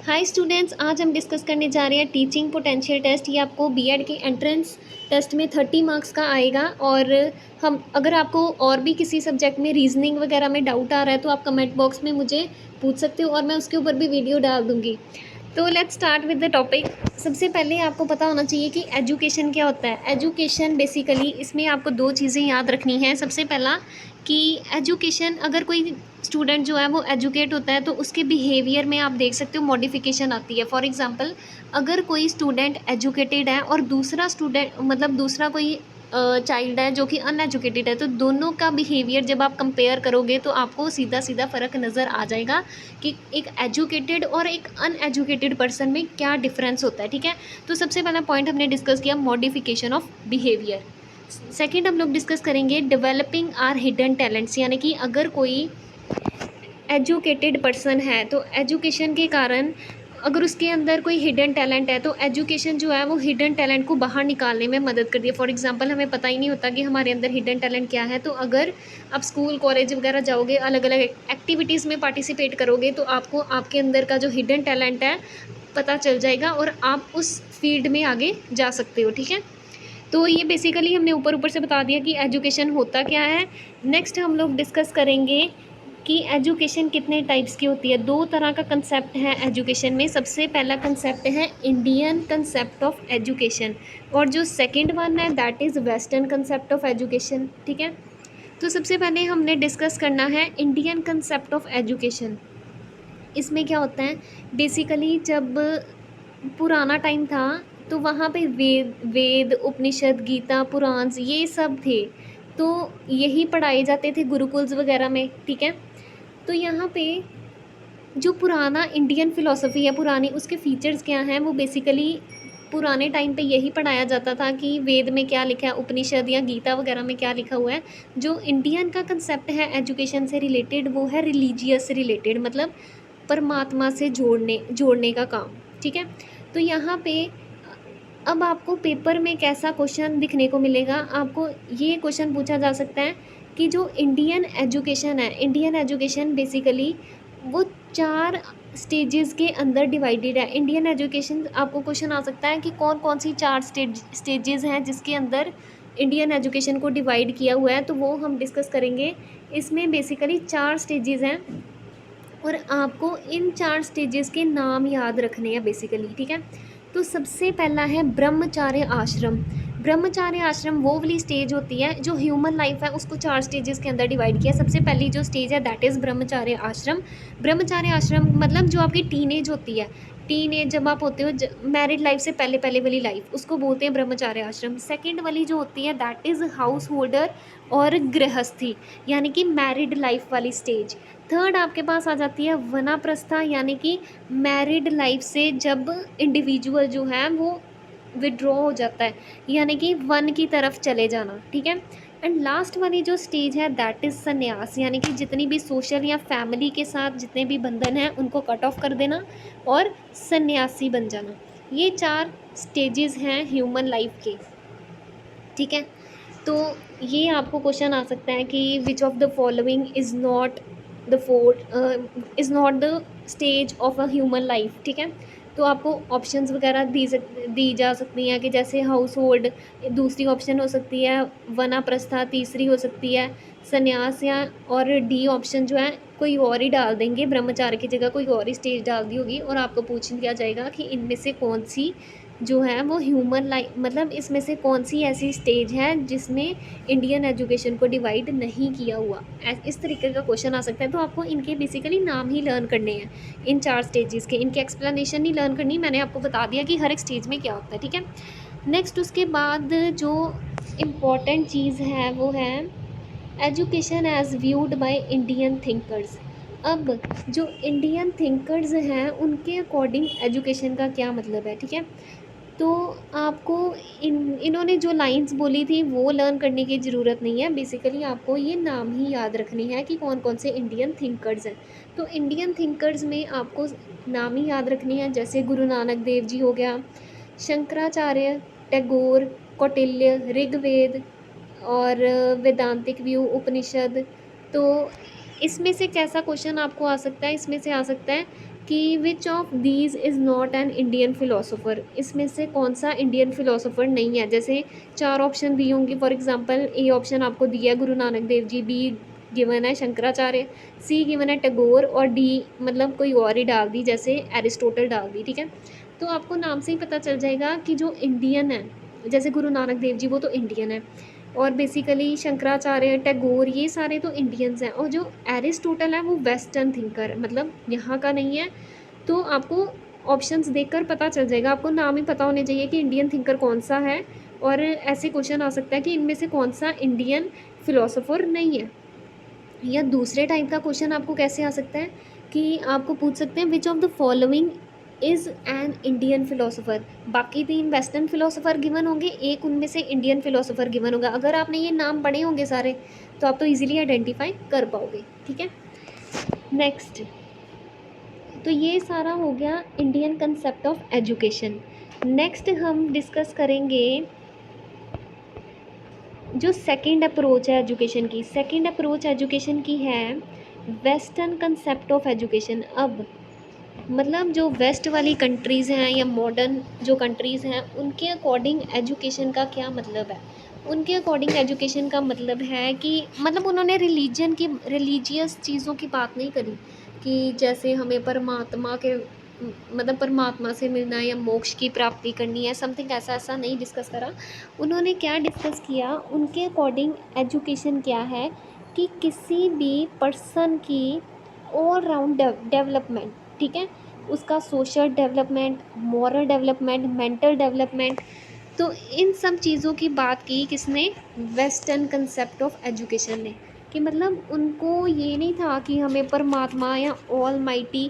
Hi students, आज हम discuss करने जा रहे हैं टीचिंग पोटेंशियल टेस्ट। ये आपको बीएड के एंट्रेंस टेस्ट में 30 मार्क्स का आएगा। और हम अगर आपको और भी किसी सब्जेक्ट में रीजनिंग वगैरह में डाउट आ रहा है तो आप कमेंट बॉक्स में मुझे पूछ सकते हो और मैं उसके ऊपर भी वीडियो डाल दूँगी। तो let's start with the topic. सबसे पहले आपको पता होना चाहिए कि एजुकेशन क्या होता है। एजुकेशन बेसिकली इसमें आपको दो चीज़ें याद रखनी है। सबसे पहला कि एजुकेशन, अगर कोई स्टूडेंट जो है वो एजुकेट होता है तो उसके बिहेवियर में आप देख सकते हो मॉडिफिकेशन आती है। फॉर एग्जांपल, अगर कोई स्टूडेंट एजुकेटेड है और दूसरा स्टूडेंट मतलब दूसरा कोई चाइल्ड है जो कि अनएजुकेटेड है, तो दोनों का बिहेवियर जब आप कंपेयर करोगे तो आपको सीधा सीधा फ़र्क नज़र आ जाएगा कि एक एजुकेटेड और एक अनएजुकेटेड पर्सन में क्या डिफरेंस होता है। ठीक है, तो सबसे पहला पॉइंट हमने डिस्कस किया मॉडिफिकेशन ऑफ बिहेवियर। सेकंड हम लोग डिस्कस करेंगे डेवलपिंग आर हिडन टैलेंट्स, यानी कि अगर कोई एजुकेटेड पर्सन है तो एजुकेशन के कारण अगर उसके अंदर कोई हिडन टैलेंट है तो एजुकेशन जो है वो हिडन टैलेंट को बाहर निकालने में मदद करती है। फॉर एग्जांपल, हमें पता ही नहीं होता कि हमारे अंदर हिडन टैलेंट क्या है, तो अगर आप स्कूल कॉलेज वगैरह जाओगे, अलग अलग एक्टिविटीज़ में पार्टिसिपेट करोगे तो आपको आपके अंदर का जो हिडन टैलेंट है पता चल जाएगा और आप उस फील्ड में आगे जा सकते हो। ठीक है, तो ये बेसिकली हमने ऊपर ऊपर से बता दिया कि एजुकेशन होता क्या है। नेक्स्ट हम लोग डिस्कस करेंगे कि एजुकेशन कितने टाइप्स की होती है। दो तरह का कंसेप्ट है एजुकेशन में। सबसे पहला कंसेप्ट है इंडियन कंसेप्ट ऑफ एजुकेशन और जो सेकंड वन है that is western concept of education. ठीक है, तो सबसे पहले हमने डिस्कस करना है इंडियन कंसेप्ट ऑफ एजुकेशन। इसमें क्या होता है बेसिकली, जब पुराना टाइम था तो वहाँ पे वेद उपनिषद गीता पुराण ये सब थे, तो यही पढ़ाए जाते थे गुरुकुल्स वगैरह में। ठीक है, तो यहाँ पे जो पुराना इंडियन फ़िलॉसफ़ी है पुरानी, उसके फीचर्स क्या हैं वो बेसिकली पुराने टाइम पे यही पढ़ाया जाता था कि वेद में क्या लिखा है, उपनिषद या गीता वगैरह में क्या लिखा हुआ है। जो इंडियन का कंसेप्ट है एजुकेशन से रिलेटेड वो है रिलीजियस से रिलेटेड, मतलब परमात्मा से जोड़ने का काम। ठीक है, तो यहाँ पे अब आपको पेपर में कैसा क्वेश्चन दिखने को मिलेगा, आपको ये क्वेश्चन पूछा जा सकता है कि जो इंडियन एजुकेशन है, इंडियन एजुकेशन बेसिकली वो 4 स्टेजेस के अंदर डिवाइडेड है। इंडियन एजुकेशन, आपको क्वेश्चन आ सकता है कि कौन कौन सी 4 स्टेजेस हैं जिसके अंदर इंडियन एजुकेशन को डिवाइड किया हुआ है, तो वो हम डिस्कस करेंगे। इसमें बेसिकली 4 स्टेजेस हैं और आपको इन 4 स्टेजेस के नाम याद रखने हैं बेसिकली। ठीक है, तो सबसे पहला है ब्रह्मचार्य आश्रम। ब्रह्मचार्य आश्रम वो वाली स्टेज होती है जो ह्यूमन लाइफ है उसको 4 स्टेजेस के अंदर डिवाइड किया। सबसे पहली जो स्टेज है दैट इज़ ब्रह्मचार्य आश्रम। ब्रह्मचार्य आश्रम मतलब जो आपकी टीनेज होती है, टीनेज जब आप होते हो, मैरिड लाइफ से पहले पहले वाली लाइफ, उसको बोलते हैं ब्रह्मचार्य आश्रम। सेकेंड वाली जो होती है दैट इज़ हाउस होल्डर और गृहस्थी, यानी कि मैरिड लाइफ वाली स्टेज। थर्ड आपके पास आ जाती है वनाप्रस्था, यानी कि मैरिड लाइफ से जब इंडिविजुअल जो है वो विड्रॉ हो जाता है, यानी कि वन की तरफ चले जाना। ठीक है, एंड लास्ट वाली जो स्टेज है दैट इज़ संन्यास, यानी कि जितनी भी सोशल या फैमिली के साथ जितने भी बंधन हैं उनको कट ऑफ कर देना और सन्यासी बन जाना। ये 4 स्टेजेस हैं ह्यूमन लाइफ के। ठीक है, तो ये आपको क्वेश्चन आ सकता है कि which of the following is not the stage of a human life. ठीक है, तो आपको ऑप्शंस वगैरह दी जा सकती हैं कि जैसे हाउस होल्ड दूसरी ऑप्शन हो सकती है, वनाप्रस्था तीसरी हो सकती है, संन्यास, या और डी ऑप्शन जो है कोई और ही डाल देंगे, ब्रह्मचार्य की जगह कोई और ही स्टेज डाल दी होगी और आपको पूछ दिया जाएगा कि इनमें से कौन सी जो है वो ह्यूमन लाइफ, मतलब इसमें से कौन सी ऐसी स्टेज है जिसमें इंडियन एजुकेशन को डिवाइड नहीं किया हुआ। इस तरीके का क्वेश्चन आ सकता है। तो आपको इनके बेसिकली नाम ही लर्न करने हैं, इन 4 स्टेजेस के, इनके एक्सप्लेनेशन नहीं लर्न करनी। मैंने आपको बता दिया कि हर एक स्टेज में क्या होता है। ठीक है, नेक्स्ट उसके बाद जो इम्पॉर्टेंट चीज़ है वो है education as viewed by Indian thinkers. अब जो इंडियन थिंकर्स हैं उनके अकॉर्डिंग एजुकेशन का क्या मतलब है। ठीक है, तो आपको इन्होंने जो लाइंस बोली थी वो लर्न करने की ज़रूरत नहीं है। बेसिकली आपको ये नाम ही याद रखने हैं कि कौन कौन से इंडियन थिंकर्स हैं। तो इंडियन थिंकर्स में आपको नाम ही याद रखने हैं, जैसे गुरु नानक देव जी हो गया, शंकराचार्य, टैगोर, कौटिल्य, ऋग्वेद और वेदांतिक व्यू, उपनिषद। तो इसमें से कैसा क्वेश्चन आपको आ सकता है, इसमें से आ सकता है कि which of these is not an Indian philosopher, इसमें से कौन सा इंडियन फ़िलोसोफर नहीं है। जैसे 4 ऑप्शन दी होंगी, फॉर एग्ज़ाम्पल ए ऑप्शन आपको दिया है गुरु नानक देव जी, बी गिवन है शंकराचार्य, सी गिवन है टैगोर, और डी मतलब कोई और ही डाल दी, जैसे एरिस्टोटल डाल दी, ठीक है। तो आपको नाम से ही पता चल जाएगा कि जो इंडियन है, जैसे गुरु नानक देव जी वो तो इंडियन है, और बेसिकली शंकराचार्य, टैगोर, ये सारे तो इंडियंस हैं, और जो एरिस्टोटल है वो वेस्टर्न थिंकर है, मतलब यहाँ का नहीं है। तो आपको ऑप्शंस देखकर पता चल जाएगा, आपको नाम ही पता होने चाहिए कि इंडियन थिंकर कौन सा है, और ऐसे क्वेश्चन आ सकता है कि इनमें से कौन सा इंडियन फिलोसोफर नहीं है। या दूसरे टाइप का क्वेश्चन आपको कैसे आ सकता है कि आपको पूछ सकते हैं which of the following is an Indian philosopher. बाकी 3 वेस्टर्न फिलोसोफर गिवन होंगे, एक उनमें से इंडियन फिलोसोफर गिवन होगा। अगर आपने ये नाम पढ़े होंगे सारे तो आप तो इजीली आइडेंटिफाई कर पाओगे, ठीक है। नेक्स्ट, तो ये सारा हो गया Indian concept of education. Next हम डिस्कस करेंगे जो सेकंड अप्रोच है एजुकेशन की। सेकंड अप्रोच एजुकेशन की है वेस्टर्न कंसेप्ट ऑफ एजुकेशन। अब मतलब जो वेस्ट वाली कंट्रीज़ हैं या मॉडर्न जो कंट्रीज़ हैं उनके अकॉर्डिंग एजुकेशन का क्या मतलब है। उनके अकॉर्डिंग एजुकेशन का मतलब है कि मतलब उन्होंने रिलीजन की, रिलीजियस चीज़ों की बात नहीं करी कि जैसे हमें परमात्मा के मतलब परमात्मा से मिलना है या मोक्ष की प्राप्ति करनी है, समथिंग ऐसा ऐसा नहीं डिस्कस करा। उन्होंने क्या डिस्कस किया, उनके अकॉर्डिंग एजुकेशन क्या है कि किसी भी पर्सन की ऑल राउंड डेवलपमेंट, ठीक है, उसका social development, moral development, mental development. तो इन सब चीज़ों की बात की किसने, वेस्टर्न कंसेप्ट ऑफ एजुकेशन ने। कि मतलब उनको ये नहीं था कि हमें परमात्मा या ऑल माइटी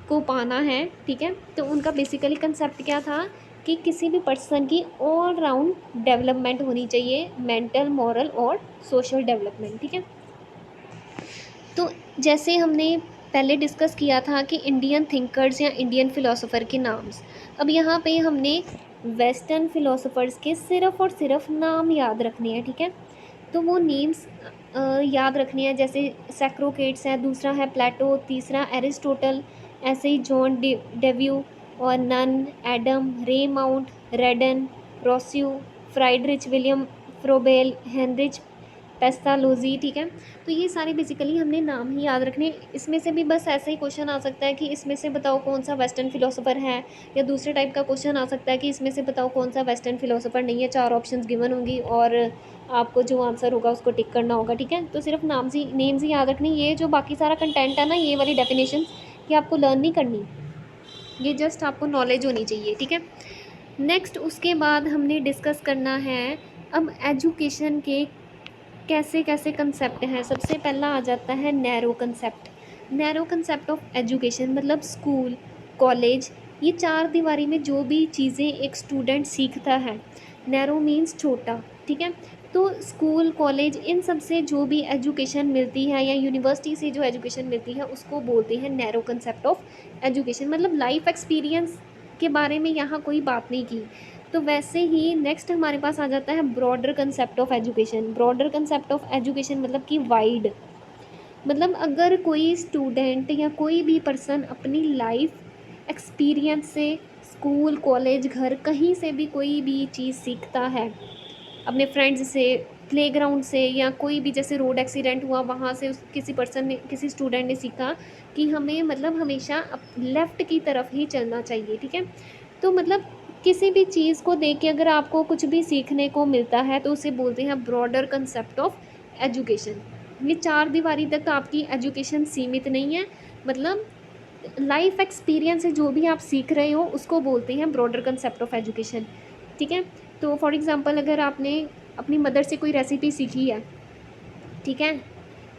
को पाना है, ठीक है। तो उनका बेसिकली कंसेप्ट क्या था कि किसी भी पर्सन की ऑल राउंड डेवलपमेंट होनी चाहिए, मेंटल, मॉरल और सोशल डेवलपमेंट, ठीक है। तो जैसे हमने पहले डिस्कस किया था कि इंडियन थिंकर्स या इंडियन फ़िलोसोफ़र के नाम्स, अब यहाँ पे हमने वेस्टर्न फ़िलोसोफ़र्स के सिर्फ़ और सिर्फ नाम याद रखने हैं, ठीक है। तो वो नेम्स याद रखने हैं, जैसे सैक्रोकेट्स है, दूसरा है प्लेटो, तीसरा एरिस्टोटल, ऐसे ही जॉन डेव्यू और Nunn, Adam, Raymont, Redden, Rousseau, Friedrich William, Froebel, Heinrich Pestalozzi, ठीक है। तो ये सारे बेसिकली हमने नाम ही याद रखने। इसमें से भी बस ऐसा ही क्वेश्चन आ सकता है कि इसमें से बताओ कौन सा वेस्टर्न फिलोसोफर है, या दूसरे टाइप का क्वेश्चन आ सकता है कि इसमें से बताओ कौन सा वेस्टर्न फिलोसोफर नहीं है। 4 ऑप्शंस गिवन होंगी और आपको जो आंसर होगा उसको टिक करना होगा, ठीक है। तो सिर्फ नेम्स ही याद रखनी, ये जो बाकी सारा कंटेंट है ना, ये वाली डेफिनेशन ये आपको लर्न नहीं करनी, ये जस्ट आपको नॉलेज होनी चाहिए, ठीक है। नेक्स्ट उसके बाद हमने डिस्कस करना है अब एजुकेशन के कैसे कैसे कंसेप्ट हैं। सबसे पहला आ जाता है narrow concept. Narrow concept of education मतलब स्कूल, कॉलेज, ये 4 दीवारी में जो भी चीज़ें एक स्टूडेंट सीखता है, नैरो मीन्स छोटा, ठीक है। तो स्कूल, कॉलेज, इन सब से जो भी एजुकेशन मिलती है या यूनिवर्सिटी से जो एजुकेशन मिलती है उसको बोलते हैं नैरो कंसेप्ट ऑफ एजुकेशन। मतलब लाइफ एक्सपीरियंस के बारे में यहाँ कोई बात नहीं की। तो वैसे ही नेक्स्ट हमारे पास आ जाता है broader concept of education. Broader concept of education मतलब कि वाइड, मतलब अगर कोई स्टूडेंट या कोई भी पर्सन अपनी लाइफ एक्सपीरियंस से स्कूल, कॉलेज, घर, कहीं से भी कोई भी चीज़ सीखता है, अपने फ्रेंड्स से, प्लेग्राउंड से, या कोई भी जैसे रोड एक्सीडेंट हुआ वहाँ से किसी पर्सन ने, किसी स्टूडेंट ने सीखा कि हमें मतलब हमेशा लेफ़्ट की तरफ ही चलना चाहिए, ठीक है। तो मतलब किसी भी चीज़ को देख के अगर आपको कुछ भी सीखने को मिलता है तो उसे बोलते हैं ब्रॉडर कंसेप्ट ऑफ एजुकेशन। ये 4 दीवारी तक आपकी एजुकेशन सीमित नहीं है, मतलब लाइफ एक्सपीरियंस से जो भी आप सीख रहे हो उसको बोलते हैं ब्रॉडर कंसेप्ट ऑफ एजुकेशन, ठीक है। तो फॉर एग्ज़ाम्पल अगर आपने अपनी मदर से कोई रेसिपी सीखी है, ठीक है,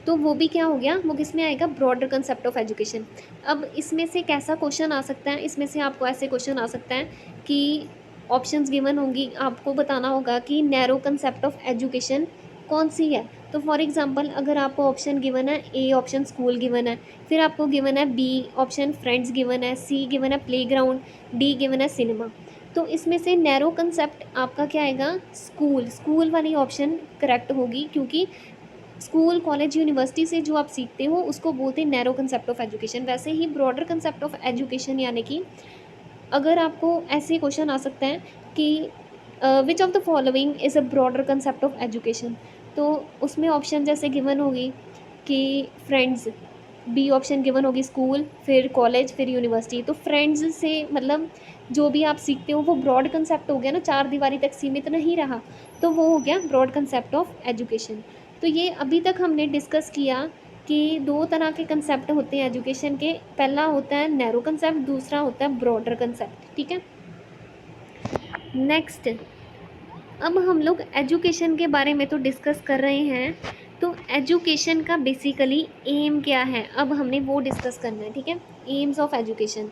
तो वो भी क्या हो गया, वो किस में आएगा, ब्रॉडर कंसेप्ट ऑफ एजुकेशन। अब इसमें से कैसा क्वेश्चन आ सकता है, इसमें से आपको ऐसे क्वेश्चन आ सकता है कि ऑप्शंस गिवन होंगी, आपको बताना होगा कि नैरो कंसेप्ट ऑफ एजुकेशन कौन सी है। तो फॉर एग्जांपल अगर आपको ऑप्शन गिवन है, ए ऑप्शन स्कूल गिवन है, फिर आपको गिवन है बी ऑप्शन फ्रेंड्स गिवन है, सी गिवन है प्लेग्राउंड, डी गिवन है सिनेमा। तो इसमें से नैरो कंसेप्ट आपका क्या आएगा, स्कूल। स्कूल वाली ऑप्शन करेक्ट होगी, क्योंकि स्कूल कॉलेज यूनिवर्सिटी से जो आप सीखते हो उसको बोलते हैं नैरो कंसेप्ट ऑफ एजुकेशन। वैसे ही ब्रॉडर कंसेप्ट ऑफ एजुकेशन यानी कि अगर आपको ऐसे क्वेश्चन आ सकता है कि which of the following is a broader concept of education, तो उसमें ऑप्शन जैसे गिवन होगी कि फ्रेंड्स, बी ऑप्शन गिवन होगी स्कूल, फिर कॉलेज, फिर यूनिवर्सिटी। तो फ्रेंड्स से मतलब जो भी आप सीखते हो वो ब्रॉड कंसेप्ट हो गया ना, चार दीवारी तक सीमित नहीं रहा, तो वो हो गया ब्रॉड कंसेप्ट ऑफ एजुकेशन। तो ये अभी तक हमने डिस्कस किया कि दो तरह के कंसेप्ट होते हैं एजुकेशन के, पहला होता है नैरो कंसेप्ट, दूसरा होता है ब्रॉडर कंसेप्ट। ठीक है, नेक्स्ट अब हम लोग एजुकेशन के बारे में तो डिस्कस कर रहे हैं, तो एजुकेशन का बेसिकली एम क्या है अब हमने वो डिस्कस करना है। ठीक है, एम्स ऑफ एजुकेशन।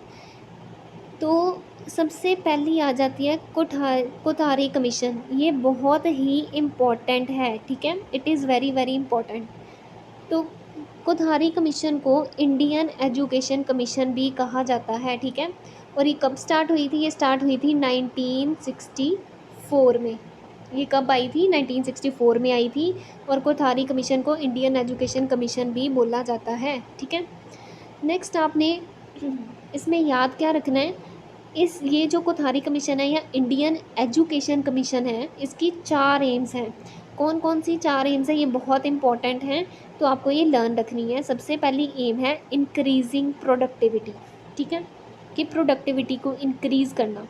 तो सबसे पहली आ जाती है कोठारी कमीशन। ये बहुत ही इम्पोर्टेंट है। ठीक है, it is very very important. तो कोठारी कमीशन को इंडियन एजुकेशन कमीशन भी कहा जाता है। ठीक है, और ये कब स्टार्ट हुई थी? ये स्टार्ट हुई थी 1964 में। ये कब आई थी? 1964 में आई थी। और कोठारी कमीशन को इंडियन एजुकेशन कमीशन भी बोला जाता है। ठीक है, नेक्स्ट आपने इसमें याद क्या रखना है, ये जो कोठारी कमीशन है या इंडियन एजुकेशन कमीशन है, इसकी 4 एम्स हैं। कौन कौन सी 4 एम्स हैं, ये बहुत इंपॉर्टेंट हैं, तो आपको ये लर्न रखनी है। सबसे पहली एम है इंक्रीजिंग प्रोडक्टिविटी। ठीक है, कि प्रोडक्टिविटी को इंक्रीज़ करना।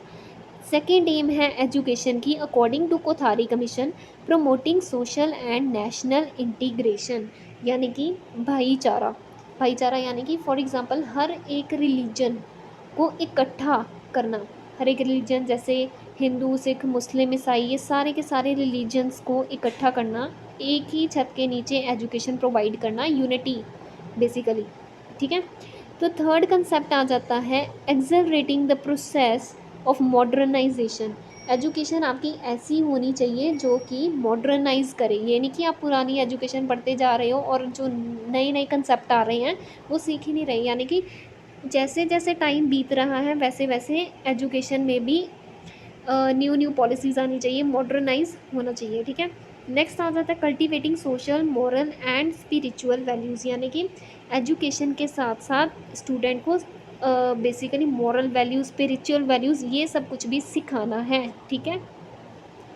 सेकेंड एम है एजुकेशन की according to Kothari commission promoting social and national integration, यानी कि भाईचारा। भाईचारा यानी कि फॉर एग्जांपल हर एक रिलीजन को इकट्ठा करना। हर एक रिलीजन जैसे हिंदू, सिख, मुस्लिम, ईसाई, ये सारे के सारे रिलीजन्स को इकट्ठा करना, एक ही छत के नीचे एजुकेशन प्रोवाइड करना, यूनिटी बेसिकली। ठीक है, तो थर्ड कंसेप्ट आ जाता है accelerating the process of modernisation. Education आपकी ऐसी होनी चाहिए जो कि मॉडर्नाइज करे। ये नहीं कि आप पुरानी एजुकेशन पढ़ते जा रहे हो और जो नए नए कंसेप्ट आ रहे हैं वो सीख ही नहीं रहे। यानी कि जैसे जैसे टाइम बीत रहा है वैसे वैसे एजुकेशन में भी न्यू न्यू पॉलिसीज़ आनी चाहिए, मॉडर्नाइज होना चाहिए। ठीक है, नेक्स्ट आ जाता है cultivating social, moral and spiritual values. यानी कि एजुकेशन के साथ साथ स्टूडेंट को basically moral values, spiritual values, ये सब कुछ भी सिखाना है। ठीक है,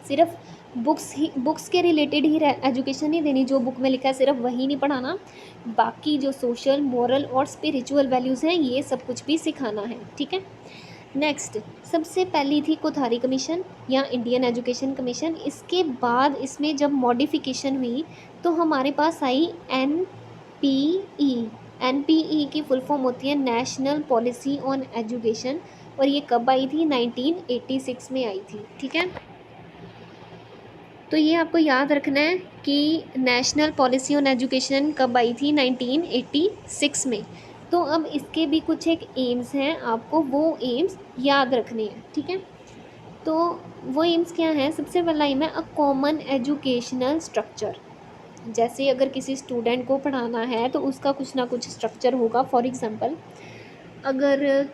सिर्फ बुक्स के रिलेटेड ही एजुकेशन नहीं देनी, जो बुक में लिखा है सिर्फ वही नहीं पढ़ाना, बाकी जो सोशल, मॉरल और स्पिरिचुअल वैल्यूज़ हैं ये सब कुछ भी सिखाना है। ठीक है, नेक्स्ट सबसे पहली थी कोठारी कमीशन या इंडियन एजुकेशन कमीशन। इसके बाद इसमें जब मॉडिफिकेशन हुई तो हमारे पास आई एनपीई। एनपीई की फुल फॉर्म होती है नेशनल पॉलिसी ऑन एजुकेशन, और ये कब आई थी? 1986 में आई थी। ठीक है, तो ये आपको याद रखना है कि नेशनल पॉलिसी ऑन एजुकेशन कब आई थी? 1986 में। तो अब इसके भी कुछ एक एम्स हैं, आपको वो एम्स याद रखने हैं। ठीक है, तो वो एम्स क्या हैं? सबसे पहला एम है अ कॉमन एजुकेशनल स्ट्रक्चर। जैसे अगर किसी स्टूडेंट को पढ़ाना है तो उसका कुछ ना कुछ स्ट्रक्चर होगा। फॉर एग्ज़ाम्पल अगर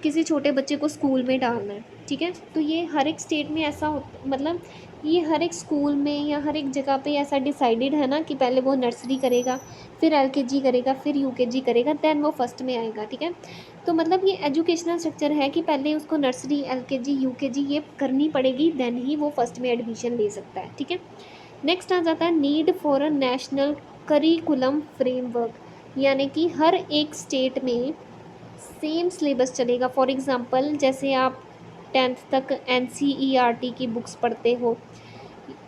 किसी छोटे बच्चे को स्कूल में डालना है, ठीक है, तो ये हर एक स्टेट में ऐसा मतलब ये हर एक स्कूल में या हर एक जगह पे ऐसा डिसाइडेड है ना कि पहले वो नर्सरी करेगा, फिर एलकेजी करेगा, फिर यूकेजी करेगा, दैन वो फर्स्ट में आएगा। ठीक है, तो मतलब ये एजुकेशनल स्ट्रक्चर है कि पहले उसको नर्सरी, एलकेजी, यूकेजी ये करनी पड़ेगी, दैन ही वो फर्स्ट में एडमिशन ले सकता है। ठीक है, नेक्स्ट आ जाता है need for a national curriculum framework, यानी कि हर एक स्टेट में सेम सिलेबस चलेगा। फॉर एग्ज़ाम्पल जैसे आप 10th तक NCERT की बुक्स पढ़ते हो,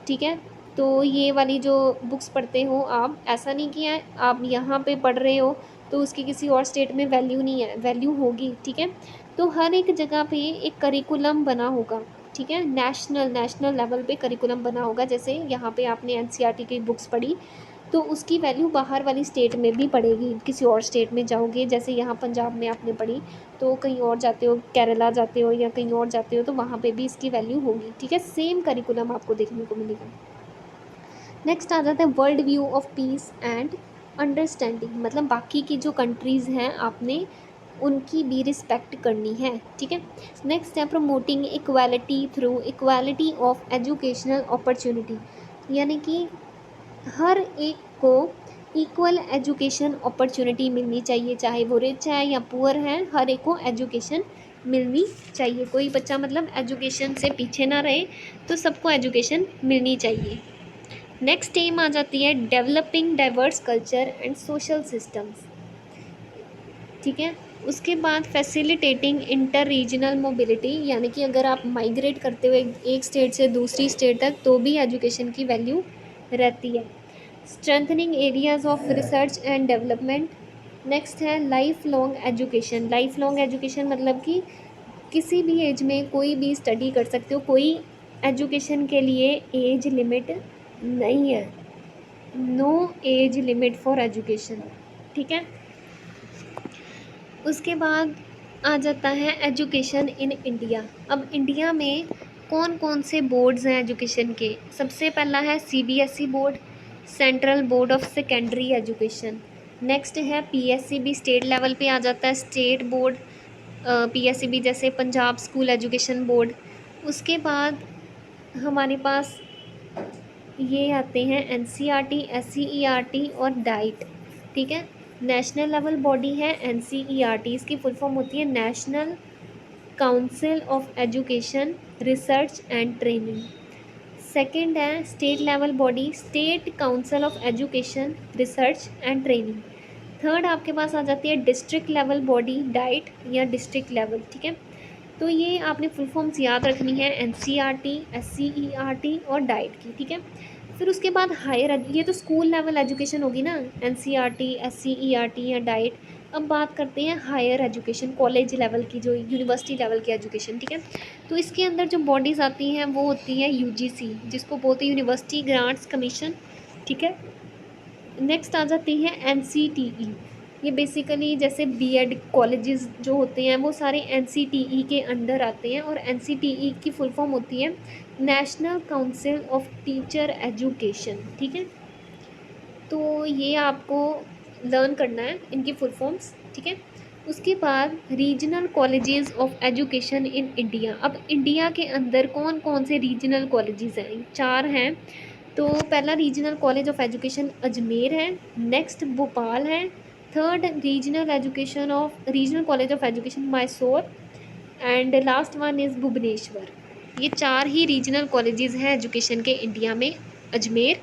ठीक है, तो ये वाली जो बुक्स पढ़ते हो आप, ऐसा नहीं कि आप यहाँ पे पढ़ रहे हो तो उसकी किसी और स्टेट में वैल्यू नहीं है, वैल्यू होगी। ठीक है, तो हर एक जगह पे एक करिकुलम बना होगा। ठीक है, नेशनल लेवल पे करिकुलम बना होगा। जैसे यहाँ पे आपने NCERT की बुक्स पढ़ी तो उसकी वैल्यू बाहर वाली स्टेट में भी पड़ेगी। किसी और स्टेट में जाओगे, जैसे यहाँ पंजाब में आपने पढ़ी, तो कहीं और जाते हो, केरला जाते हो या कहीं और जाते हो, तो वहाँ पे भी इसकी वैल्यू होगी। ठीक है, सेम करिकुलम आपको देखने को मिलेगा। नेक्स्ट आ जाता है world view of peace and understanding, मतलब बाकी की जो कंट्रीज़ हैं आपने उनकी भी रिस्पेक्ट करनी है। ठीक है, नेक्स्ट है promoting equality through equality of educational opportunity, यानी कि हर एक को इक्वल एजुकेशन अपॉर्चुनिटी मिलनी चाहिए, चाहे वो रिच है या पुअर है, हर एक को एजुकेशन मिलनी चाहिए। कोई बच्चा मतलब एजुकेशन से पीछे ना रहे, तो सबको एजुकेशन मिलनी चाहिए। नेक्स्ट एम आ जाती है developing diverse culture and social systems. ठीक है, उसके बाद फैसिलिटेटिंग इंटर रीजनल मोबिलिटी, यानी कि अगर आप माइग्रेट करते हुए एक स्टेट से दूसरी स्टेट तक तो भी एजुकेशन की वैल्यू रहती है। Strengthening areas of research and development. Next है lifelong education. Lifelong education मतलब कि किसी भी एज में कोई भी स्टडी कर सकते हो, कोई एजुकेशन के लिए एज लिमिट नहीं है, no age limit for education. ठीक है, उसके बाद आ जाता है एजुकेशन इन इंडिया। अब इंडिया में कौन कौन से बोर्ड्स हैं एजुकेशन के? सबसे पहला है CBSE board, central board of secondary education. Next है पीएससीबी, स्टेट लेवल पे आ जाता है स्टेट बोर्ड, पीएससीबी जैसे पंजाब स्कूल एजुकेशन बोर्ड। उसके बाद हमारे पास ये आते हैं एनसीईआरटी, एससीईआरटी और डाइट। ठीक है, नेशनल लेवल बॉडी है एनसीईआरटी, इसकी फुल फॉर्म होती है national council of education research and training. Second है state level body state council of education research and training. Third आपके पास आ जाती है डिस्ट्रिक्ट लेवल बॉडी डाइट या डिस्ट्रिक्ट लेवल। ठीक है, तो ये आपने फुल फॉर्म्स याद रखनी है एनसीईआरटी, एससीईआरटी और डाइट की। ठीक है, फिर उसके बाद हायर, ये तो स्कूल लेवल एजुकेशन होगी ना, एनसीईआरटी, एससीईआरटी या डाइट। अब बात करते हैं हायर एजुकेशन, कॉलेज लेवल की, जो यूनिवर्सिटी लेवल की एजुकेशन। ठीक है, तो इसके अंदर जो बॉडीज़ आती हैं वो होती है यूजीसी, जिसको बोलते हैं यूनिवर्सिटी ग्रांट्स कमीशन। ठीक है, नेक्स्ट आ जाती है एनसीटीई। ये बेसिकली जैसे बीएड कॉलेजेस जो होते हैं वो सारे एनसीटीई के अंडर आते हैं, और एनसीटीई की फुल फॉर्म होती है national council of teacher education. ठीक है, तो ये आपको लर्न करना है इनकी फुल फॉर्म्स। ठीक है, उसके बाद regional colleges of education in India. अब इंडिया के अंदर कौन कौन से रीजनल कॉलेजेस हैं? 4 हैं। तो पहला regional college of education Ajmer है, नेक्स्ट भोपाल है, third regional college of education Mysore, and last one is Bhubaneswar. ये 4 ही रीजनल कॉलेजेस हैं एजुकेशन के इंडिया में, अजमेर,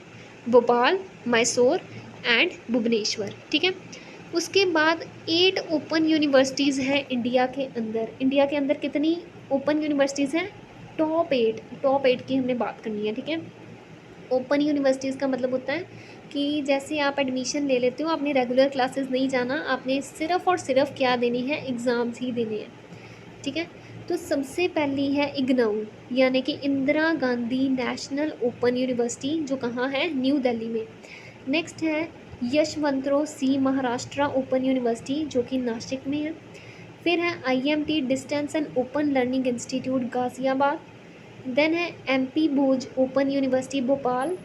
भोपाल, मैसूर एंड भुवनेश्वर। ठीक है, उसके बाद 8 ओपन यूनिवर्सिटीज़ हैं इंडिया के अंदर। इंडिया के अंदर कितनी ओपन यूनिवर्सिटीज़ हैं? टॉप 8 की हमने बात करनी है। ठीक है, ओपन यूनिवर्सिटीज़ का मतलब होता है कि जैसे आप एडमिशन ले लेते हो, आपने रेगुलर क्लासेस नहीं जाना, आपने सिर्फ़ और सिर्फ क्या देनी है, एग्ज़ाम्स ही देने हैं। ठीक है, तो सबसे पहली है इग्नऊ, यानी कि Indira Gandhi national open university, जो कहाँ है? न्यू दिल्ली में। नेक्स्ट है यशवंतराव सी महाराष्ट्र ओपन यूनिवर्सिटी, जो कि नासिक में है। फिर है IMT distance and open learning institute Ghaziabad. Then है MP Bhoj open university Bhopal.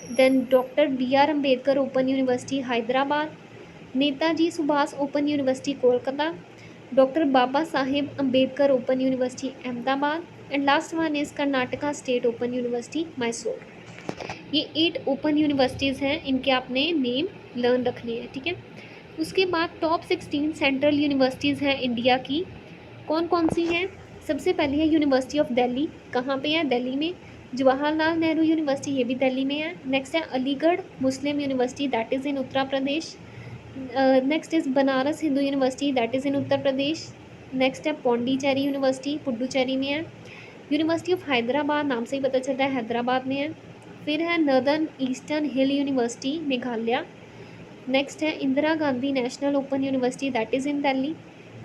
Then doctor BR Ambedkar open university Hyderabad, Netaji Subhash open university Kolkata, doctor Baba Saheb Ambedkar open university Ahmedabad, and last one is Karnataka state open university Mysore. ये 8 ओपन यूनिवर्सिटीज़ हैं, इनके आपने नेम लर्न रखने हैं। ठीक है, उसके बाद टॉप 16 सेंट्रल यूनिवर्सिटीज़ हैं इंडिया की। कौन कौन सी हैं? सबसे पहली है यूनिवर्सिटी ऑफ दिल्ली, कहाँ पे है? दिल्ली में। जवाहरलाल नेहरू यूनिवर्सिटी, ये भी दिल्ली में है। नेक्स्ट है Aligarh Muslim university, that is in Uttar Pradesh. Next is Banaras Hindu university, that is in Uttar Pradesh. Next है पौंडीचेरी यूनिवर्सिटी, पुडुचेरी में है। यूनिवर्सिटी ऑफ हैदराबाद, नाम से ही पता चलता है हैदराबाद में है। फिर है northern eastern hill university, Meghalaya. Next है Indira Gandhi national open university, that is in Delhi.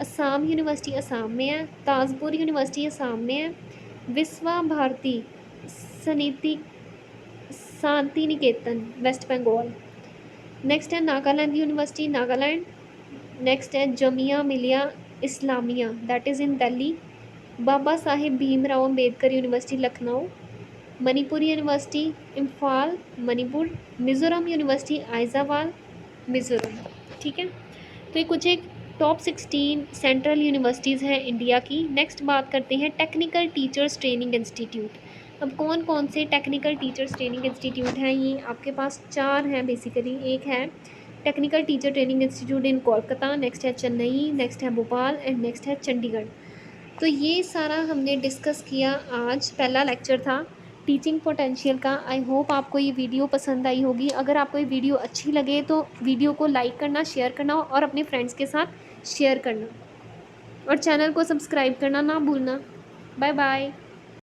Assam university Assam में है। ताजपुर यूनिवर्सिटी असम में है। विश्वा भारती सनीति Santiniketan, west Bengal. Next है नागालैंड यूनिवर्सिटी, नागालैंड। नेक्स्ट है Jamia Millia Islamia, that is in Delhi. Baba Saheb Bhimrao Ambedkar university, Lucknow. Manipur university, Imphal, Manipur. Mizoram university, Aizawl, Mizoram. ठीक है, तो ये कुछ एक टॉप 16 सेंट्रल यूनिवर्सिटीज़ हैं इंडिया की। नेक्स्ट बात करते हैं टेक्निकल टीचर्स ट्रेनिंग इंस्टीट्यूट। अब कौन कौन से टेक्निकल टीचर्स ट्रेनिंग इंस्टीट्यूट हैं, ये आपके पास 4 हैं बेसिकली। एक है टेक्निकल टीचर ट्रेनिंग इंस्टीट्यूट इन कोलकाता, नेक्स्ट है चेन्नई, नेक्स्ट है भोपाल एंड नेक्स्ट है चंडीगढ़। तो ये सारा हमने डिस्कस किया आज, पहला लेक्चर था टीचिंग पोटेंशियल का। आई होप आपको ये वीडियो पसंद आई होगी। अगर आपको ये वीडियो अच्छी लगे तो वीडियो को लाइक करना, शेयर करना और अपने फ्रेंड्स के साथ शेयर करना, और चैनल को सब्सक्राइब करना ना भूलना। Bye bye.